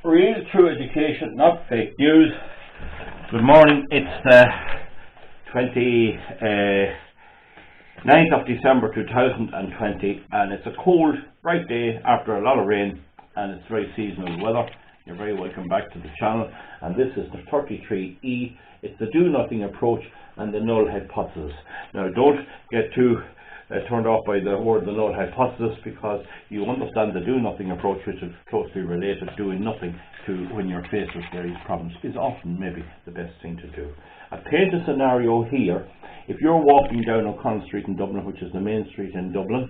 Real true education, not fake news. Good morning, it's the 29th of December 2020 and it's a cold, bright day after a lot of rain and it's very seasonal weather. You're very welcome back to the channel, and this is the 33E. It's the do nothing approach and the null hypothesis. Now don't get too turned off by the word the null hypothesis, because you understand the do nothing approach, which is closely related. Doing nothing to when you're faced with various problems is often maybe the best thing to do. I paint a scenario here. If you're walking down O'Connell Street in Dublin, which is the main street in Dublin,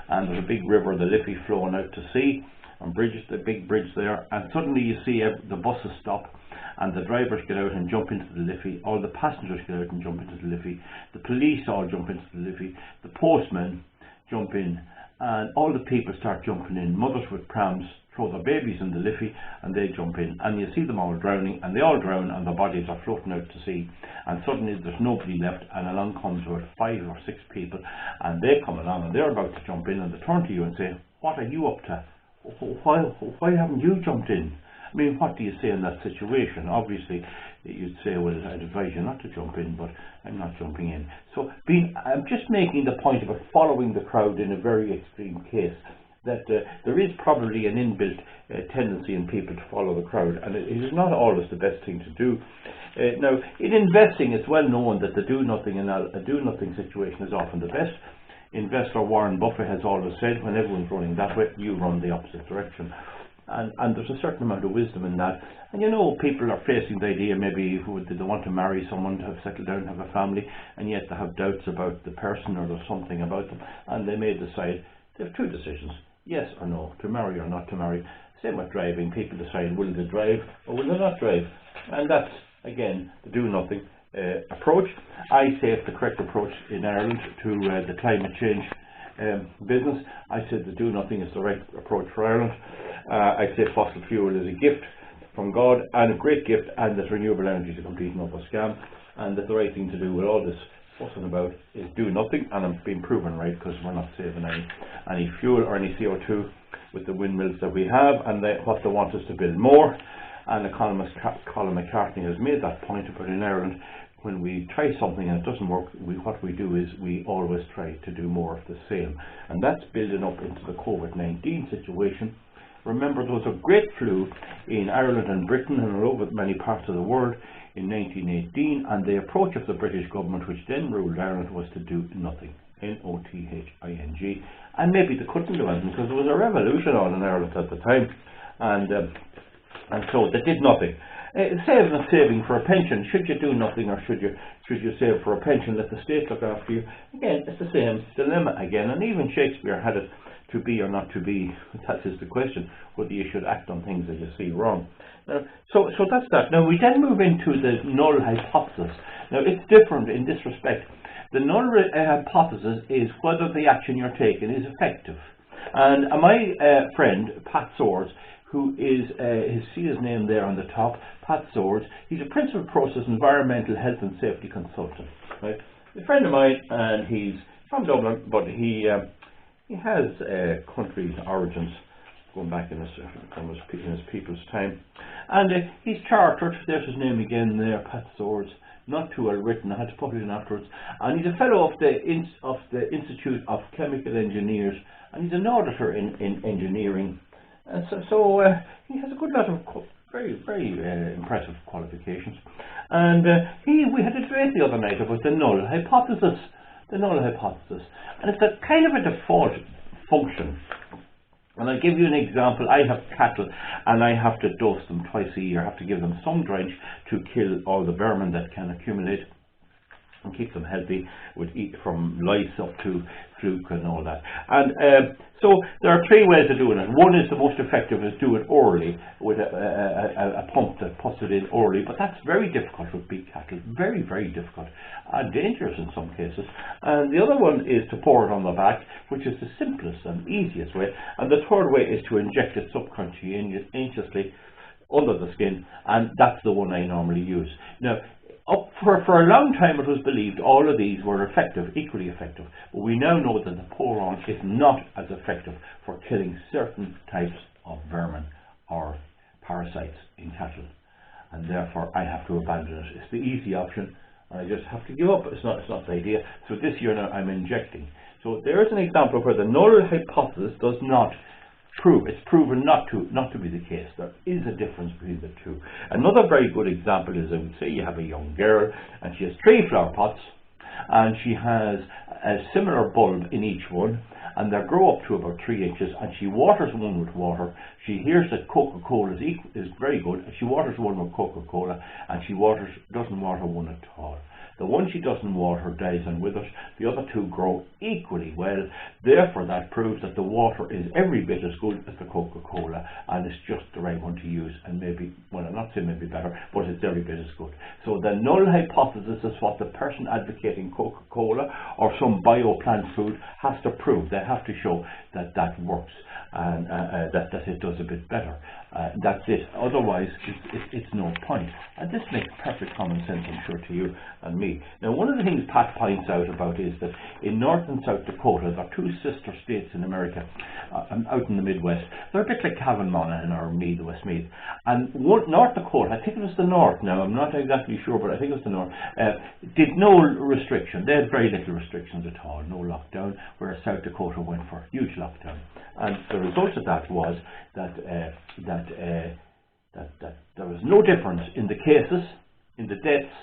and there's a big river, the Liffey, flowing out to sea, and bridges, the big bridge there, and suddenly you see the buses stop and the drivers get out and jump into the Liffey, all the passengers get out and jump into the Liffey, the police all jump into the Liffey, the postmen jump in, and all the people start jumping in. Mothers with prams throw their babies in the Liffey and they jump in, and you see them all drowning, and they all drown and their bodies are floating out to sea, and suddenly there's nobody left, and along comes about 5 or 6 people, and they come along and they're about to jump in, and they turn to you and say, "What are you up to? Why haven't you jumped in?" I mean, what do you say in that situation? Obviously, you'd say, "Well, I'd advise you not to jump in, but I'm not jumping in." So, I'm just making the point about following the crowd in a very extreme case, that there is probably an inbuilt tendency in people to follow the crowd, and it is not always the best thing to do. Now, in investing, it's well known that the do nothing situation is often the best. Investor Warren Buffett has always said, when everyone's running that way, you run the opposite direction. And there's a certain amount of wisdom in that. And you know, people are facing the idea, maybe they want to marry someone, to have settled down, have a family, and yet they have doubts about the person, or there's something about them, and they may decide. They have 2 decisions: yes or no, to marry or not to marry. Same with driving. People decide, will they drive or will they not drive? And that's, again, the do nothing approach. I say it's the correct approach in Ireland to the climate change business. I said the do nothing is the right approach for Ireland. I say fossil fuel is a gift from God, and a great gift, and that renewable energy is a complete and utter scam, and that the right thing to do with all this fussing about is do nothing, and I'm being proven right, because we're not saving any fuel or any CO2 with the windmills that we have, and what they want us to build more. And economist Colin McCartney has made that point about in Ireland, when we try something and it doesn't work, what we do is we always try to do more of the same, and that's building up into the COVID-19 situation. Remember, there was a great flu in Ireland and Britain and all over many parts of the world in 1918, and the approach of the British government, which then ruled Ireland, was to do nothing. Nothing. And maybe they couldn't do anything, because there was a revolution on in Ireland at the time, and so they did nothing. Saving for a pension. Should you do nothing, or should you save for a pension? Let the state look after you. Again, it's the same dilemma again. And even Shakespeare had it, to be or not to be. That is the question, whether you should act on things that you see wrong. Now, so that's that. Now we then move into the null hypothesis. Now it's different in this respect. The null hypothesis is whether the action you're taking is effective. And my friend Pat Swords, who is, see his name there on the top, Pat Swords, he's a principal process environmental health and safety consultant. Right? A friend of mine, and he's from Dublin, but he has country origins going back in his people's time. And he's chartered, there's his name again there, Pat Swords, not too well written, I had to put it in afterwards. And he's a fellow of the Institute of Chemical Engineers, and he's an auditor in engineering. And so he has a good lot of very impressive qualifications. And we had a debate the other night about the null hypothesis. The null hypothesis, and it's a kind of a default function. And I'll give you an example. I have cattle, and I have to dose them twice a year. I have to give them some drench to kill all the vermin that can accumulate and keep them healthy, from lice up to fluke and all that. And so there are 3 ways of doing it. One is the most effective, is do it orally with a pump that puts it in orally, but that's very difficult with big cattle, very difficult, and dangerous in some cases. And the other one is to pour it on the back, which is the simplest and easiest way. And the third way is to inject it subconsciously under the skin, and that's the one I normally use. Now, for a long time it was believed all of these were effective, equally effective, but we now know that the pour-on is not as effective for killing certain types of vermin or parasites in cattle, and therefore I have to abandon it. It's the easy option, and I just have to give up. It's not the idea. So this year now I'm injecting. So there is an example where the null hypothesis does not prove. It's proven not to be the case. There is a difference between the two. Another very good example is, I would say, you have a young girl and she has 3 flower pots, and she has a similar bulb in each one, and they grow up to about 3 inches, and she waters one with water. She hears that Coca-Cola is very good, and she waters one with Coca-Cola, and she doesn't water one at all. The one she doesn't water dies and withers. The other 2 grow equally well. Therefore, that proves that the water is every bit as good as the Coca-Cola, and it's just the right one to use. And maybe, well, I'm not saying maybe better, but it's every bit as good. So the null hypothesis is what the person advocating Coca-Cola or some bio-plant food has to prove. They have to show that that works, and that it does a bit better. That's it. Otherwise, it's no point. And this makes perfect common sense, I'm sure, to you and me. Now, one of the things Pat points out about is that in North and South Dakota, there are 2 sister states in America, out in the Midwest. They're a bit like Cavan Monaghan or Meath, Westmeath. And North Dakota, I think it was the North now, I'm not exactly sure, but I think it was the North, did no restriction. They had very little restrictions at all, no lockdown, whereas South Dakota went for a huge lockdown. And the result of that was that there was no difference in the cases, in the deaths,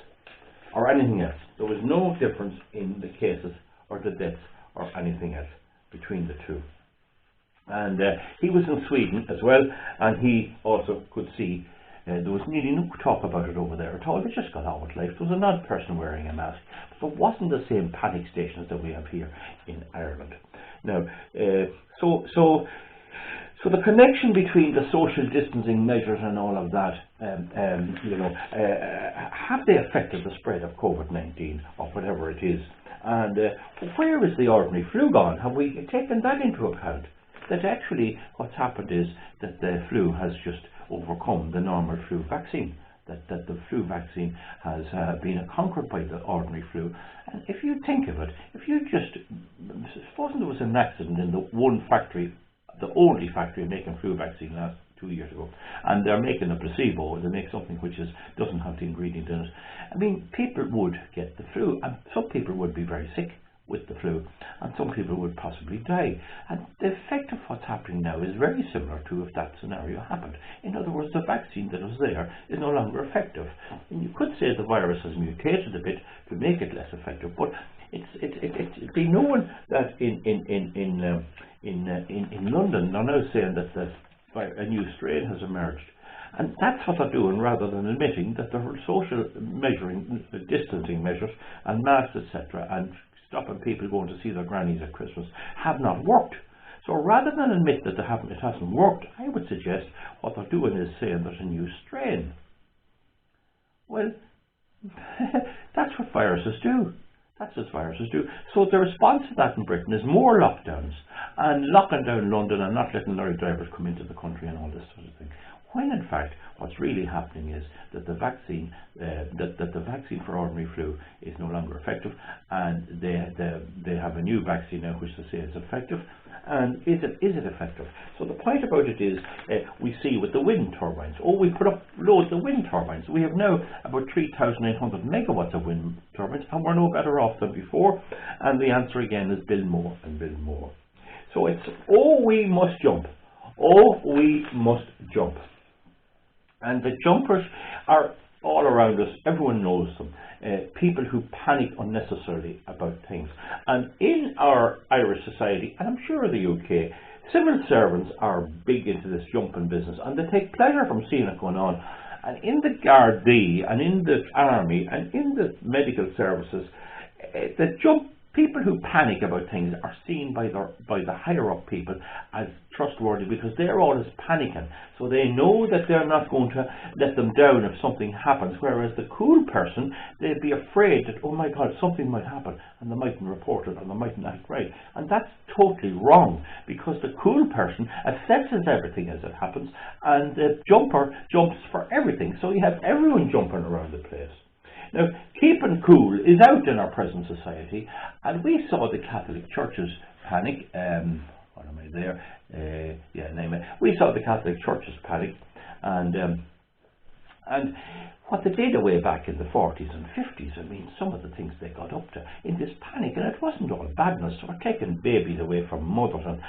or anything else. There was no difference in the cases or the deaths or anything else between the 2. And he was in Sweden as well, and he also could see there was nearly no talk about it over there at all. They just got on with life. There was another person wearing a mask, but it wasn't the same panic stations that we have here in Ireland. Now, so the connection between the social distancing measures and all of that, have they affected the spread of COVID-19 or whatever it is? And where is the ordinary flu gone? Have we taken that into account? That actually what's happened is that the flu has just overcome the normal flu vaccine. That the flu vaccine has been conquered by the ordinary flu. And if you think of it, if you just, supposing there was an accident in the one factory, the only factory making flu vaccine last 2 years ago, and they're making a placebo, they make something which doesn't have the ingredient in it. I mean, people would get the flu, and some people would be very sick with the flu, and some people would possibly die. And the effect of what's happening now is very similar to if that scenario happened. In other words, the vaccine that was there is no longer effective. And you could say the virus has mutated a bit to make it less effective, but it's been known that in London they're now saying that a new strain has emerged. And that's what they're doing, rather than admitting that the social measuring, distancing measures and masks, etc., and stopping people going to see their grannies at Christmas have not worked. So rather than admit that it hasn't worked, I would suggest what they're doing is saying there's a new strain. Well, that's what viruses do. That's what viruses do. So the response to that in Britain is more lockdowns and locking down London and not letting lorry drivers come into the country and all this sort of thing. When in fact what's really happening is that the vaccine for ordinary flu is no longer effective, and they have a new vaccine now which they say is effective. And is it effective? So the point about it is, we see with the wind turbines, we put up loads of wind turbines. We have now about 3,800 megawatts of wind turbines, and we're no better off than before. And the answer again is build more and build more. So it's, we must jump. We must jump. And the jumpers are all around us. Everyone knows them. People who panic unnecessarily about things. And in our Irish society, and I'm sure the UK, civil servants are big into this jumping business, and they take pleasure from seeing it going on. And in the Gardaí, and in the army, and in the medical services, people who panic about things are seen by the higher up people as trustworthy, because they're always panicking, so they know that they're not going to let them down if something happens. Whereas the cool person, they'd be afraid that, oh my God, something might happen, and they mightn't report it, and they mightn't act right. And that's totally wrong, because the cool person assesses everything as it happens, and the jumper jumps for everything. So you have everyone jumping around the place. Now, keeping cool is out in our present society, and we saw the Catholic churches panic. We saw the Catholic churches panic, And what they did away back in the 40s and 50s, I mean, some of the things they got up to in this panic, and it wasn't all badness. They were taking babies away from mothers, and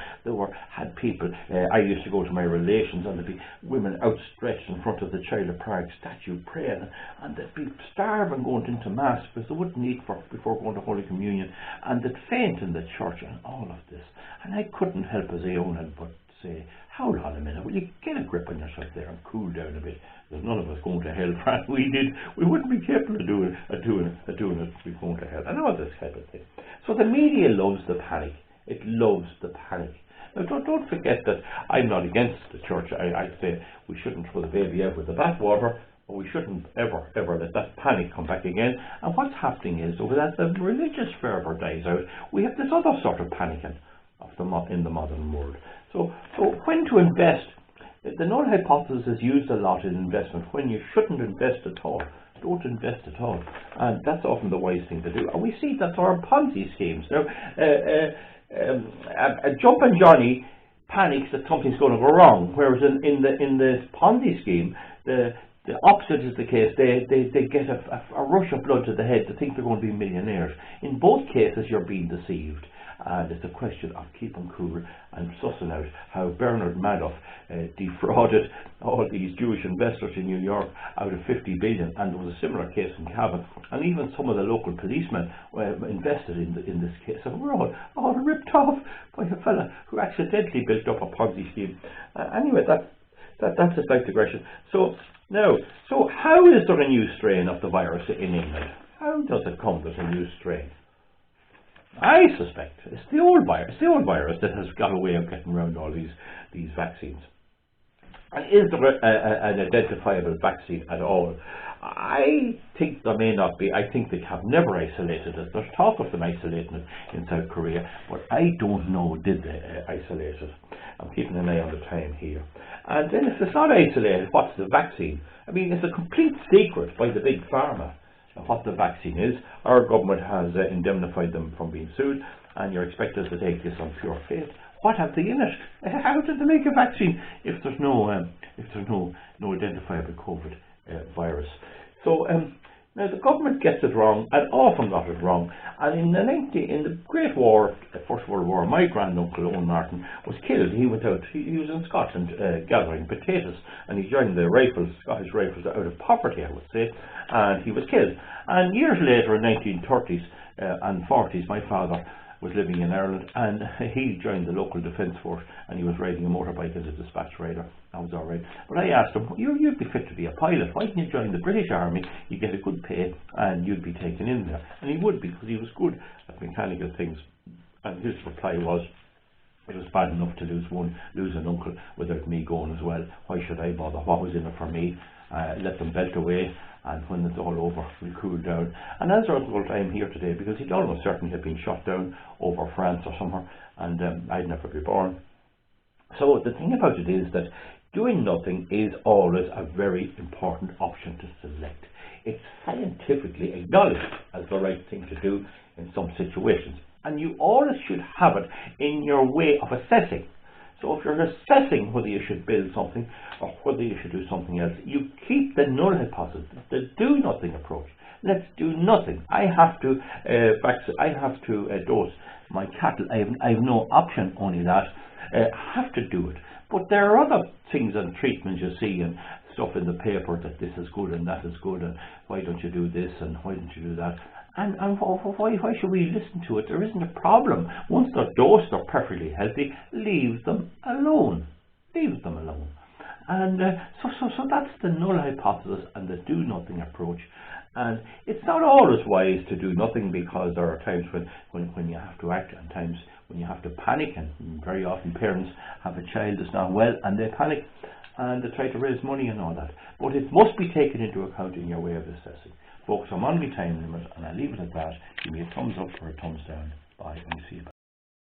had people. I used to go to my relations, and there'd be women outstretched in front of the Child of Prague statue praying, and they'd be starving going into mass because they wouldn't eat before going to Holy Communion, and they'd faint in the church, and all of this. And I couldn't help as a young lad but say, hold on a minute, will you get a grip on yourself there and cool down a bit? There's none of us going to hell. We wouldn't be capable of doing it if we going to hell. And all this type of thing. So the media loves the panic. It loves the panic. Now don't forget that I'm not against the church. I'd say we shouldn't throw the baby out with the bathwater, but we shouldn't ever let that panic come back again. And what's happening is, over that the religious fervour dies out, we have this other sort of panicking in the modern world. So when to invest? The null hypothesis is used a lot in investment when you shouldn't invest at all. Don't invest at all. And that's often the wise thing to do. And we see that there are Ponzi schemes. Now, a jumping Johnny panics that something's going to go wrong, whereas in the Ponzi scheme, the opposite is the case. They get a rush of blood to the head to think they're going to be millionaires. In both cases, you're being deceived. And it's a question of keeping cool and sussing out how Bernard Madoff defrauded all these Jewish investors in New York out of 50 billion, and there was a similar case in Cavan, and even some of the local policemen invested in this case, and we're all ripped off by a fella who accidentally built up a Ponzi scheme. Anyway, that's a slight digression. So how is there a new strain of the virus in England? How does it come there's a new strain? I suspect it's the old virus that has got a way of getting around all these vaccines. And is there an identifiable vaccine at all? I think there may not be. I think they have never isolated it. There's talk of them isolating it in South Korea, but I don't know did they isolate it. I'm keeping an eye on the time here. And then if it's not isolated, what's the vaccine? I mean, it's a complete secret by the big pharma what the vaccine is. Our government has indemnified them from being sued, and you're expected to take this on pure faith. What have they in it? How did they make a vaccine if there's no identifiable COVID virus? So now the government gets it wrong, and often got it wrong. And in the Great War, First World War, my granduncle Owen Martin was killed. He went out. He was in Scotland gathering potatoes, and he joined the Scottish Rifles, out of poverty, I would say, and he was killed. And years later, in 1930s and 40s, my father was living in Ireland, and he joined the local defence force, and he was riding a motorbike as a dispatch rider. That was all right. But I asked him, you'd be fit to be a pilot. Why didn't you join the British Army? You get a good pay, and you'd be taken in there. And he would, because he was good at mechanical things. And his reply was, it was bad enough to lose an uncle without me going as well. Why should I bother? What was in it for me? Let them belt away, and when it's all over, we'll cool down. And as a result, I'm here today because he'd almost certainly have been shot down over France or somewhere, and I'd never be born. So the thing about it is that doing nothing is always a very important option to select. It's scientifically acknowledged as the right thing to do in some situations, and you always should have it in your way of assessing. So if you're assessing whether you should build something or whether you should do something else, you keep the null hypothesis, the do nothing approach. Let's do nothing. I have to dose my cattle. I have no option, only that. I have to do it. But there are other things and treatments you see and stuff in the paper that this is good and that is good, and why don't you do this and why don't you do that? And why should we listen to it? There isn't a problem. Once they're dosed, they're perfectly healthy. Leave them alone. Leave them alone. And so that's the null hypothesis and the do nothing approach. And it's not always wise to do nothing, because there are times when you have to act, and times when you have to panic. And very often parents have a child that's not well and they panic and they try to raise money and all that. But it must be taken into account in your way of assessing. Folks, I'm on my time limit, and I'll leave it at that. Give me a thumbs up or a thumbs down. Bye, and see you.